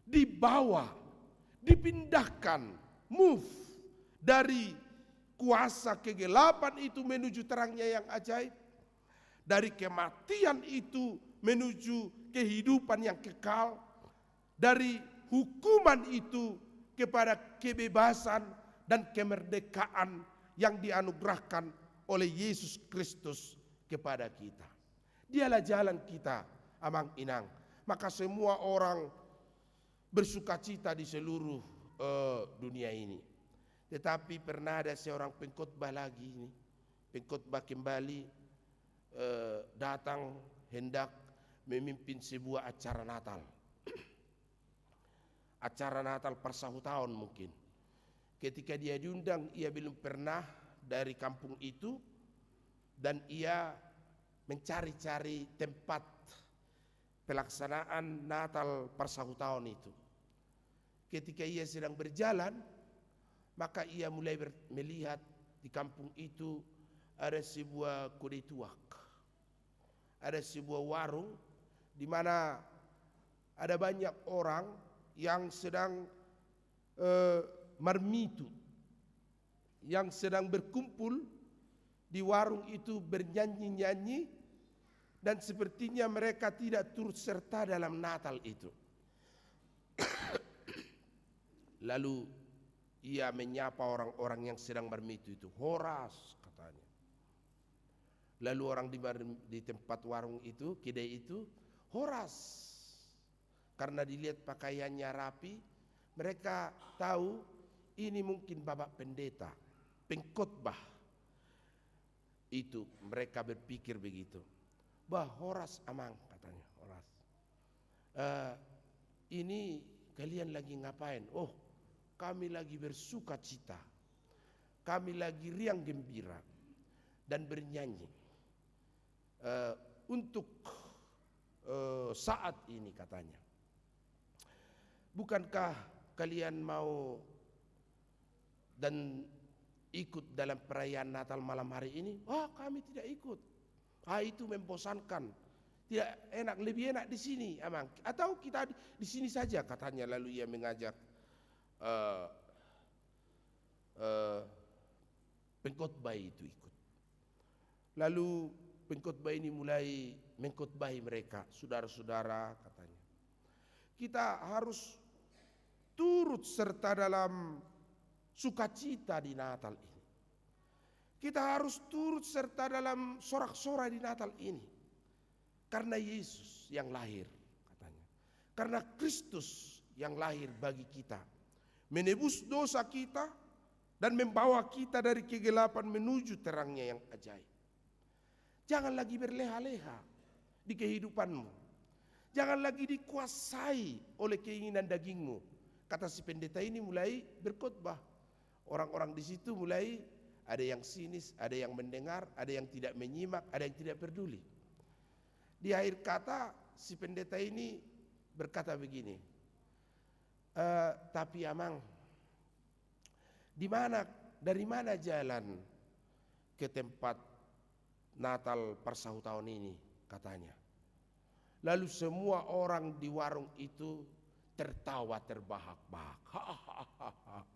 dibawa, dipindahkan, move dari kuasa kegelapan itu menuju terangnya yang ajaib, dari kematian itu menuju kehidupan yang kekal, dari hukuman itu kepada kebebasan dan kemerdekaan yang dianugerahkan oleh Yesus Kristus kepada kita. Dialah jalan kita, amang inang. Maka semua orang bersukacita di seluruh dunia ini. Tetapi pernah ada seorang pengkhotbah lagi ini, pengkhotbah kembali datang hendak memimpin sebuah acara Natal. Acara Natal persahut tahun mungkin. Ketika dia diundang, ia belum pernah dari kampung itu, dan ia mencari-cari tempat pelaksanaan Natal persahut tahun itu. Ketika ia sedang berjalan, maka ia mulai melihat di kampung itu ada sebuah kode tuak, ada sebuah warung di mana ada banyak orang yang sedang marmitu, yang sedang berkumpul di warung itu bernyanyi-nyanyi, dan sepertinya mereka tidak turut serta dalam Natal itu. Lalu ia menyapa orang-orang yang sedang marmitu itu, "Horas," katanya. Lalu orang di tempat warung itu, kedai itu, "Horas." Karena dilihat pakaiannya rapi, mereka tahu ini mungkin bapak pendeta, pengkhotbah. Itu mereka berpikir begitu. "Bah, horas amang," katanya, "horas. Ini kalian lagi ngapain?" "Oh, kami lagi bersuka cita, kami lagi riang gembira dan bernyanyi untuk saat ini," katanya. "Bukankah kalian mau dan ikut dalam perayaan Natal malam hari ini? Kami tidak ikut. Itu membosankan. Tidak enak, lebih enak di sini, Amang. Atau kita di sini saja, katanya. Lalu ia mengajak pengkhotbah itu ikut. Lalu pengkhotbah ini mulai mengkhotbahi mereka, saudara-saudara, katanya. Kita harus turut serta dalam sukacita di Natal ini. Kita harus turut serta dalam sorak-sorai di Natal ini. Karena Yesus yang lahir, katanya. Karena Kristus yang lahir bagi kita. Menebus dosa kita dan membawa kita dari kegelapan menuju terangnya yang ajaib. Jangan lagi berleha-leha di kehidupanmu. Jangan lagi dikuasai oleh keinginan dagingmu. Kata si pendeta ini mulai berkhotbah. Orang-orang di situ mulai ada yang sinis, ada yang mendengar, ada yang tidak menyimak, ada yang tidak peduli. Di akhir kata si pendeta ini berkata begini, tapi Amang, dari mana jalan ke tempat Natal Persau tahun ini, katanya. Lalu semua orang di warung itu tertawa terbahak-bahak,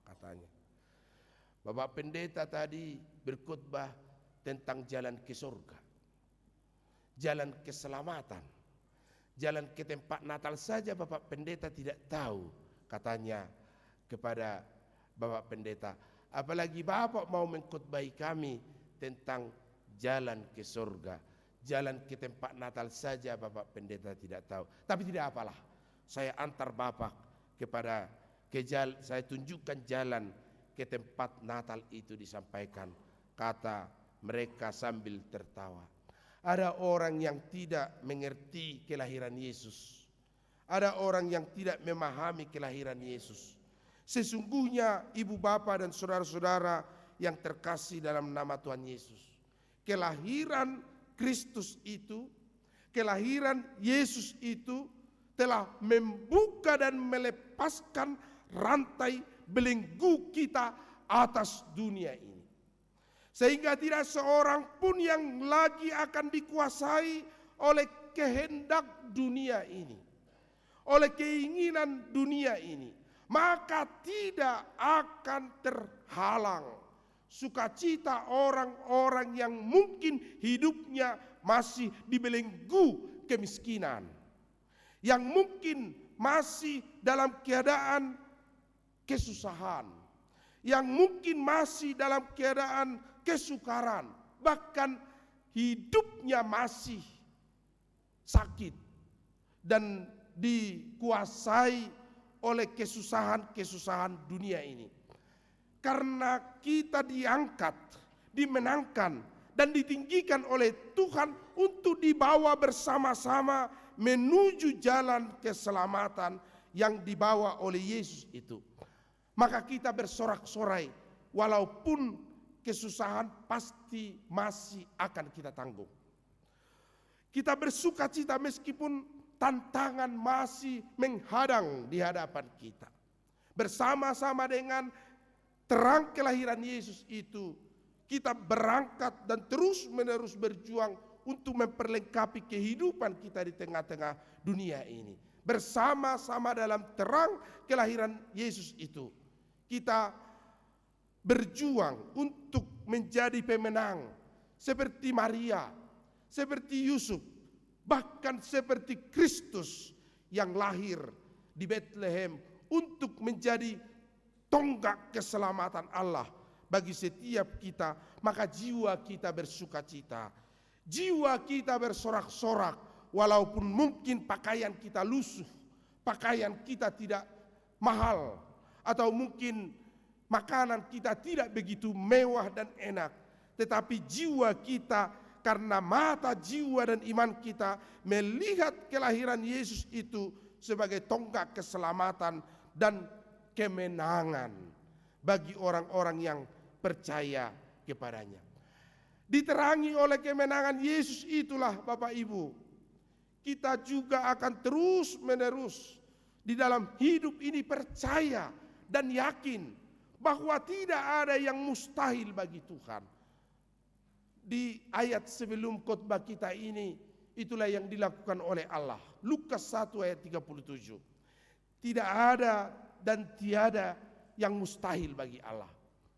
katanya. Bapak pendeta tadi berkhotbah tentang jalan ke surga, jalan keselamatan, jalan ke tempat Natal saja Bapak pendeta tidak tahu, katanya kepada Bapak pendeta. Apalagi Bapak mau mengkhotbahi kami tentang jalan ke surga, jalan ke tempat Natal saja Bapak pendeta tidak tahu. Tapi tidak apalah, saya antar Bapak saya tunjukkan jalan ke tempat Natal itu disampaikan, kata mereka sambil tertawa. Ada orang yang tidak mengerti kelahiran Yesus. Ada orang yang tidak memahami kelahiran Yesus. Sesungguhnya ibu bapa dan saudara-saudara yang terkasih dalam nama Tuhan Yesus, kelahiran Kristus itu, kelahiran Yesus itu telah membuka dan melepaskan rantai belenggu kita atas dunia ini. Sehingga tidak seorang pun yang lagi akan dikuasai oleh kehendak dunia ini, oleh keinginan dunia ini. Maka tidak akan terhalang sukacita orang-orang yang mungkin hidupnya masih dibelenggu kemiskinan, yang mungkin masih dalam keadaan kesusahan, yang mungkin masih dalam keadaan kesukaran, bahkan hidupnya masih sakit dan dikuasai oleh kesusahan-kesusahan dunia ini. Karena kita diangkat, dimenangkan, dan ditinggikan oleh Tuhan untuk dibawa bersama-sama menuju jalan keselamatan yang dibawa oleh Yesus itu. Maka kita bersorak-sorai, walaupun kesusahan pasti masih akan kita tanggung. Kita bersuka cita meskipun tantangan masih menghadang di hadapan kita. Bersama-sama dengan terang kelahiran Yesus itu, kita berangkat dan terus-menerus berjuang untuk memperlengkapi kehidupan kita di tengah-tengah dunia ini. Bersama-sama dalam terang kelahiran Yesus itu, kita berjuang untuk menjadi pemenang seperti Maria, seperti Yusuf, bahkan seperti Kristus yang lahir di Bethlehem untuk menjadi tonggak keselamatan Allah bagi setiap kita. Maka jiwa kita bersukacita, jiwa kita bersorak-sorak, walaupun mungkin pakaian kita lusuh, pakaian kita tidak mahal, atau mungkin makanan kita tidak begitu mewah dan enak, tetapi jiwa kita, karena mata jiwa dan iman kita melihat kelahiran Yesus itu sebagai tonggak keselamatan dan kemenangan bagi orang-orang yang percaya kepadanya. Diterangi oleh kemenangan Yesus itulah Bapak Ibu, kita juga akan terus menerus di dalam hidup ini percaya dan yakin bahwa tidak ada yang mustahil bagi Tuhan. Di ayat sebelum khotbah kita ini, itulah yang dilakukan oleh Allah. Lukas 1 ayat 37. Tidak ada dan tiada yang mustahil bagi Allah.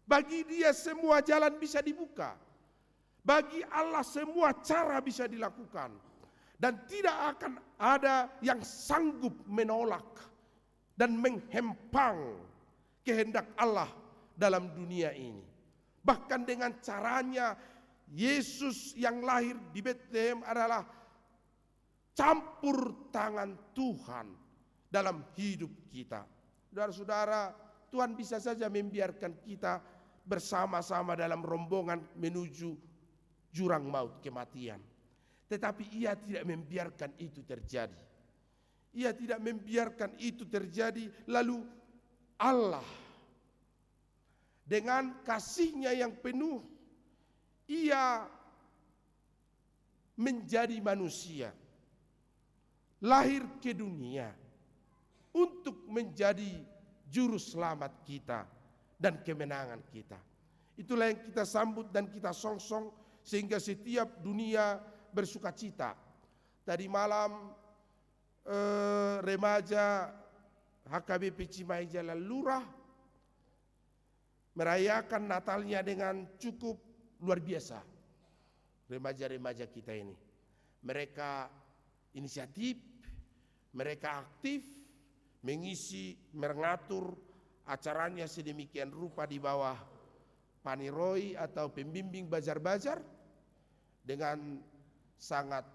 Bagi Dia semua jalan bisa dibuka. Bagi Allah semua cara bisa dilakukan. Dan tidak akan ada yang sanggup menolak dan menghempang kehendak Allah dalam dunia ini. Bahkan dengan caranya, Yesus yang lahir di Betlehem adalah campur tangan Tuhan dalam hidup kita. Saudara-saudara, Tuhan bisa saja membiarkan kita bersama-sama dalam rombongan menuju jurang maut, kematian. Tetapi Ia tidak membiarkan itu terjadi. Ia tidak membiarkan itu terjadi. Lalu Allah dengan kasih-Nya yang penuh, Ia menjadi manusia, lahir ke dunia untuk menjadi juru selamat kita dan kemenangan kita. Itulah yang kita sambut dan kita songsong sehingga setiap dunia bersukacita. Tadi malam remaja HKBP Cimahi Jalan Lurah merayakan Natalnya dengan cukup luar biasa. Remaja-remaja kita ini, mereka inisiatif, mereka aktif, mengisi, mengatur acaranya sedemikian rupa di bawah paniroi atau pembimbing bajar-bajar dengan sangat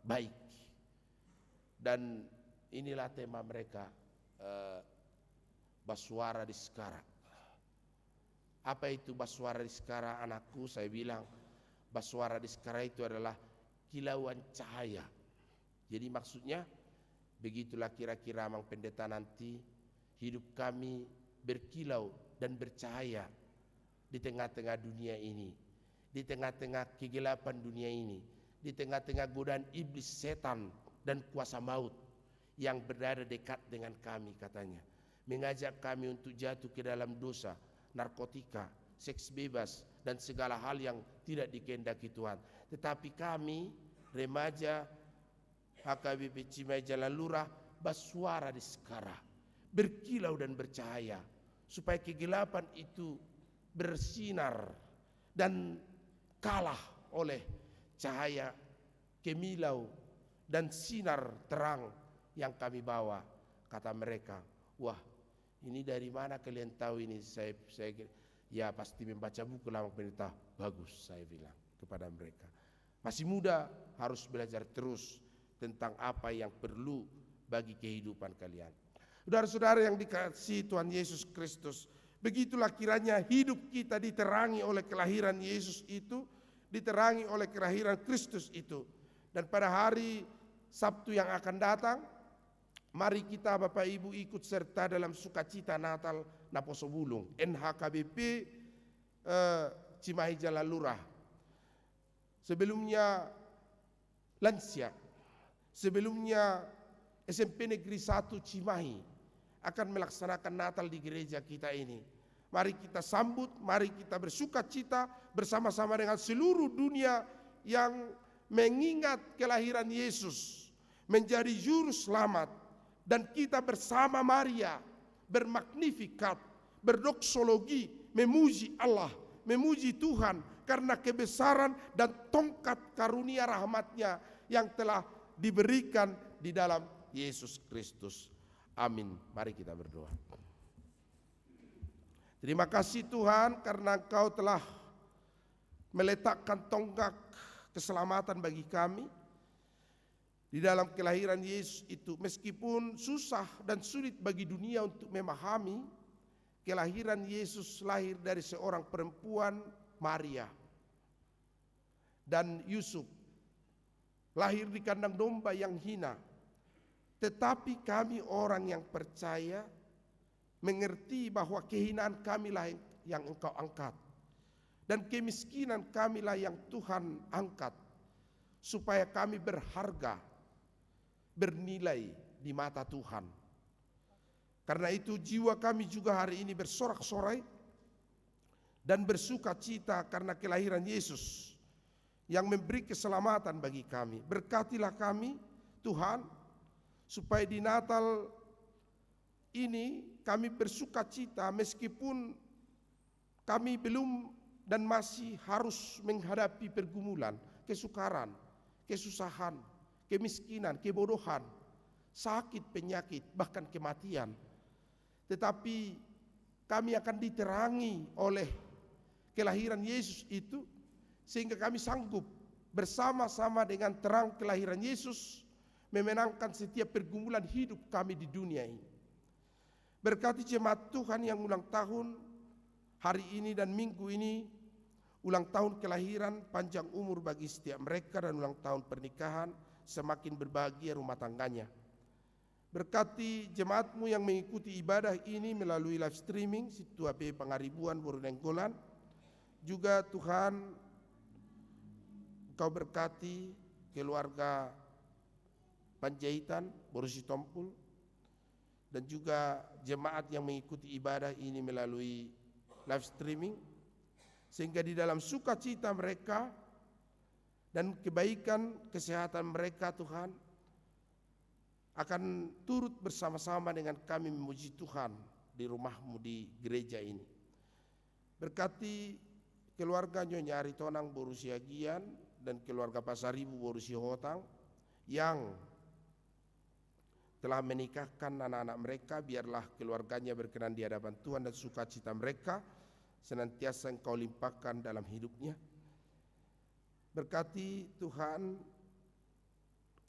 baik. Dan inilah tema mereka, Baswara di Skara. Apa itu Baswara di Skara, anakku? Saya bilang Baswara di Skara itu adalah kilauan cahaya. Jadi maksudnya begitulah kira-kira Mang Pendeta nanti hidup kami berkilau dan bercahaya di tengah-tengah dunia ini, di tengah-tengah kegelapan dunia ini, di tengah-tengah godaan iblis, setan dan kuasa maut yang berada dekat dengan kami, katanya. Mengajak kami untuk jatuh ke dalam dosa, narkotika, seks bebas, dan segala hal yang tidak dikehendaki Tuhan. Tetapi kami, remaja HKBP Cimahi Jalan Lurah, Baswara di Skara, berkilau dan bercahaya, supaya kegelapan itu bersinar dan kalah oleh cahaya kemilau dan sinar terang yang kami bawa. Kata mereka, wah, ini dari mana kalian tahu ini? Saya ya pasti membaca buku lama Pendeta. Bagus, saya bilang kepada mereka. Masih muda, harus belajar terus tentang apa yang perlu bagi kehidupan kalian. Saudara-saudara yang dikasihi Tuhan Yesus Kristus, begitulah kiranya hidup kita diterangi oleh kelahiran Yesus itu, diterangi oleh kelahiran Kristus itu. Dan pada hari Sabtu yang akan datang, mari kita Bapak Ibu ikut serta dalam sukacita Natal Naposo Bulung, NHKBP Cimahi Jalan Lurah. Sebelumnya lansia, sebelumnya SMP Negeri 1 Cimahi akan melaksanakan Natal di gereja kita ini. Mari kita sambut, mari kita bersukacita bersama-sama dengan seluruh dunia yang mengingat kelahiran Yesus menjadi juru selamat. Dan kita bersama Maria bermagnifikat, berdoksologi, memuji Allah, memuji Tuhan karena kebesaran dan tongkat karunia rahmat-Nya yang telah diberikan di dalam Yesus Kristus. Amin. Mari kita berdoa. Terima kasih Tuhan karena Engkau telah meletakkan tonggak keselamatan bagi kami di dalam kelahiran Yesus itu. Meskipun susah dan sulit bagi dunia untuk memahami, kelahiran Yesus lahir dari seorang perempuan, Maria, dan Yusuf, lahir di kandang domba yang hina. Tetapi kami orang yang percaya mengerti bahwa kehinaan kamilah yang Engkau angkat, dan kemiskinan kamilah yang Tuhan angkat, supaya kami berharga, bernilai di mata Tuhan. Karena itu jiwa kami juga hari ini bersorak-sorai dan bersuka cita karena kelahiran Yesus yang memberi keselamatan bagi kami. Berkatilah kami Tuhan, supaya di Natal ini kami bersuka cita meskipun kami belum dan masih harus menghadapi pergumulan, kesukaran, kesusahan, kemiskinan, kebodohan, sakit, penyakit, bahkan kematian. Tetapi kami akan diterangi oleh kelahiran Yesus itu, sehingga kami sanggup bersama-sama dengan terang kelahiran Yesus memenangkan setiap pergumulan hidup kami di dunia ini. Berkati jemaat Tuhan yang ulang tahun hari ini dan minggu ini, ulang tahun kelahiran, panjang umur bagi setiap mereka, dan ulang tahun pernikahan, semakin berbahagia rumah tangganya. Berkati jemaatmu yang mengikuti ibadah ini melalui live streaming Situa B Pangaribuan Bornenggolan. Juga Tuhan, Kau berkati keluarga Panjaitan Borusi Tompul, dan juga jemaat yang mengikuti ibadah ini melalui live streaming, sehingga di dalam sukacita mereka dan kebaikan kesehatan mereka, Tuhan, akan turut bersama-sama dengan kami memuji Tuhan di rumah-Mu di gereja ini. Berkati keluarga Nyonya Aritonang Borusi Agian dan keluarga Pasaribu Borusi Hotang yang telah menikahkan anak-anak mereka. Biarlah keluarganya berkenan di hadapan Tuhan, dan sukacita mereka senantiasa Engkau limpahkan dalam hidupnya. Berkati Tuhan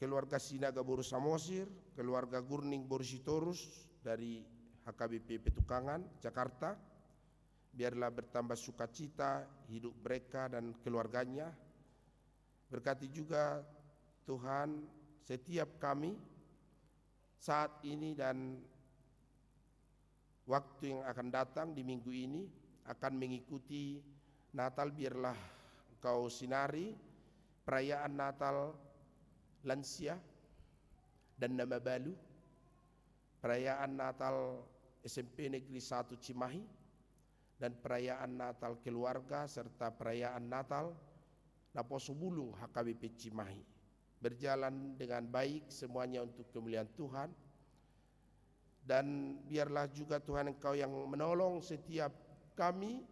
keluarga Sinaga Boru Samosir, keluarga Gurning Boru Sitorus dari HKBP Petukangan, Jakarta. Biarlah bertambah sukacita hidup mereka dan keluarganya. Berkati juga Tuhan setiap kami saat ini dan waktu yang akan datang di minggu ini akan mengikuti Natal. Biarlah Engkau sinari perayaan Natal lansia dan nama baru, perayaan Natal SMP Negeri 1 Cimahi, dan perayaan Natal keluarga, serta perayaan Natal Naposo Bulung HKBP Cimahi. Berjalan dengan baik semuanya untuk kemuliaan Tuhan. Dan biarlah juga Tuhan Engkau yang menolong setiap kami.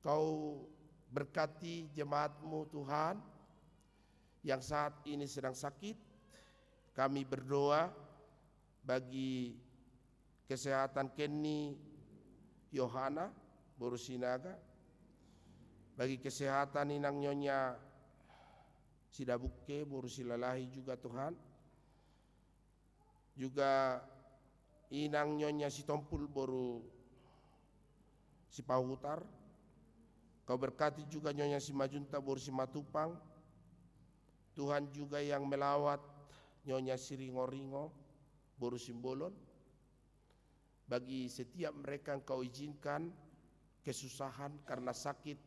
Kau berkati jemaat-Mu Tuhan yang saat ini sedang sakit. Kami berdoa bagi kesehatan Kenny Yohana Borusinaga, bagi kesehatan Inang Nyonya Sidabuke Borusilalahi juga Tuhan, juga Inang Nyonya Sitompul Boru Sipahutar. Kau berkati juga Nyonya Simajunta Boru Simatupang. Tuhan juga yang melawat Nyonya Siringo-ringo Boru Simbolon. Bagi setiap mereka Engkau izinkan kesusahan karena sakit,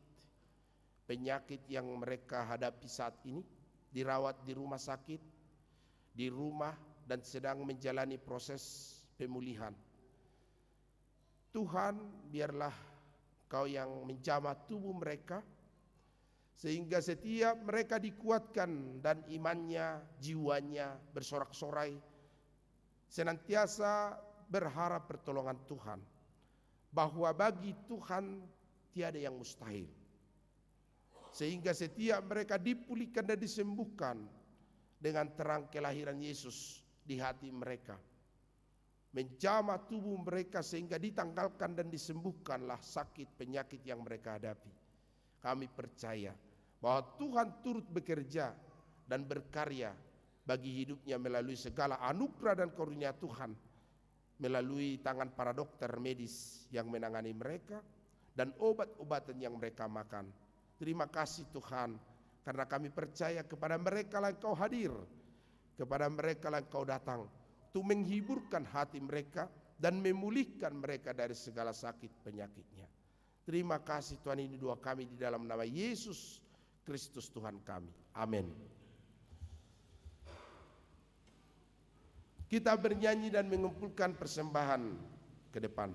penyakit yang mereka hadapi saat ini, dirawat di rumah sakit, di rumah, dan sedang menjalani proses pemulihan. Tuhan, biarlah Kau yang menjamah tubuh mereka, sehingga setiap mereka dikuatkan dan imannya, jiwanya bersorak-sorai, senantiasa berharap pertolongan Tuhan, bahwa bagi Tuhan tiada yang mustahil. Sehingga setiap mereka dipulihkan dan disembuhkan dengan terang kelahiran Yesus di hati mereka. Menjamah tubuh mereka sehingga ditanggalkan dan disembuhkanlah sakit penyakit yang mereka hadapi. Kami percaya bahwa Tuhan turut bekerja dan berkarya bagi hidupnya melalui segala anugerah dan karunia Tuhan, melalui tangan para dokter medis yang menangani mereka dan obat-obatan yang mereka makan. Terima kasih Tuhan, karena kami percaya kepada mereka lah Engkau hadir, kepada mereka lah Engkau datang untuk menghiburkan hati mereka dan memulihkan mereka dari segala sakit penyakitnya. Terima kasih Tuhan, ini doa kami di dalam nama Yesus Kristus Tuhan kami. Amin. Kita bernyanyi dan mengumpulkan persembahan ke depan.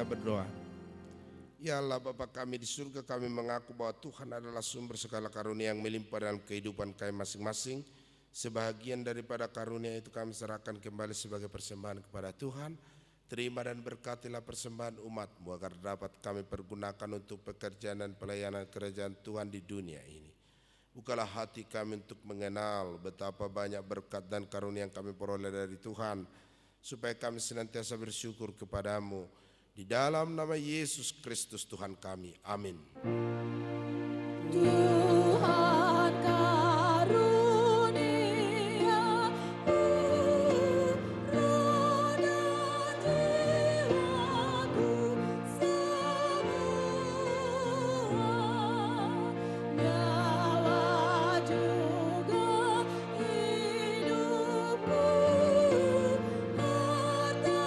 Berdoa. Ya Allah Bapa kami di surga, kami mengaku bahwa Tuhan adalah sumber segala karunia yang melimpah dalam kehidupan kami masing-masing. Sebahagian daripada karunia itu kami serahkan kembali sebagai persembahan kepada Tuhan. Terima dan berkatilah persembahan umat-Mu agar dapat kami pergunakan untuk pekerjaan dan pelayanan kerajaan Tuhan di dunia ini. Bukalah hati kami untuk mengenal betapa banyak berkat dan karunia yang kami peroleh dari Tuhan, supaya kami senantiasa bersyukur kepadamu. Di dalam nama Yesus Kristus Tuhan kami. Amin. Tuhan karunia roh dan jiwaku semua, nyawa juga hidupku, harta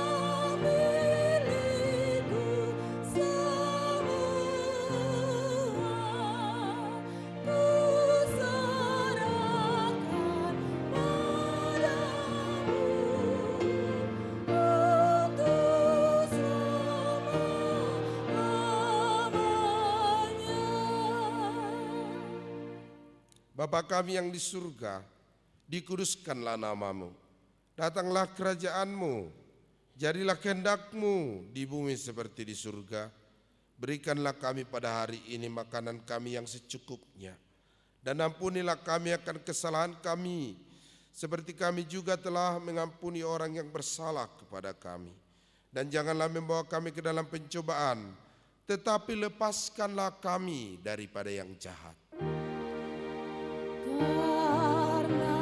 milikku semua, ku serahkan padamu untuk selama-lamanya. Bapa kami yang di surga, dikuduskanlah nama-Mu. Datanglah kerajaan-Mu, jadilah kehendak-Mu di bumi seperti di surga. Berikanlah kami pada hari ini makanan kami yang secukupnya. Dan ampunilah kami akan kesalahan kami, seperti kami juga telah mengampuni orang yang bersalah kepada kami. Dan janganlah membawa kami ke dalam pencobaan, tetapi lepaskanlah kami daripada yang jahat. Karena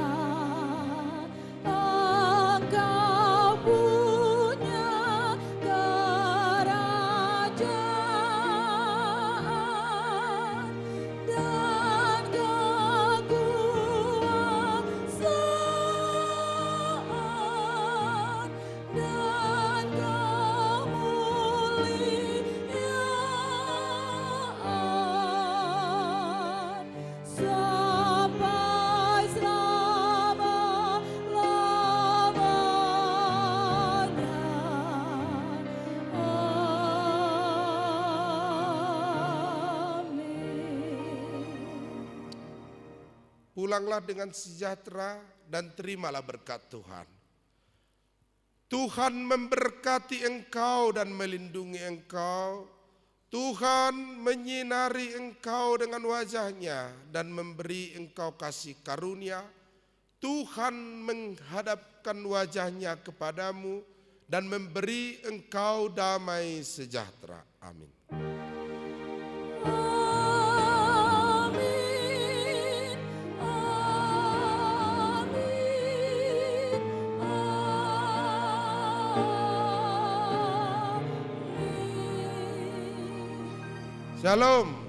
Engkau punya kerajaan dan kekuasaan dan kemuliaan sampai selama-lamanya. Amin. Pulanglah dengan sejahtera dan terimalah berkat Tuhan. Tuhan memberkati engkau dan melindungi engkau. Tuhan menyinari engkau dengan wajah-Nya dan memberi engkau kasih karunia. Tuhan menghadapkan wajah-Nya kepadamu dan memberi engkau damai sejahtera. Amin. Amin, amin, amin. Shalom.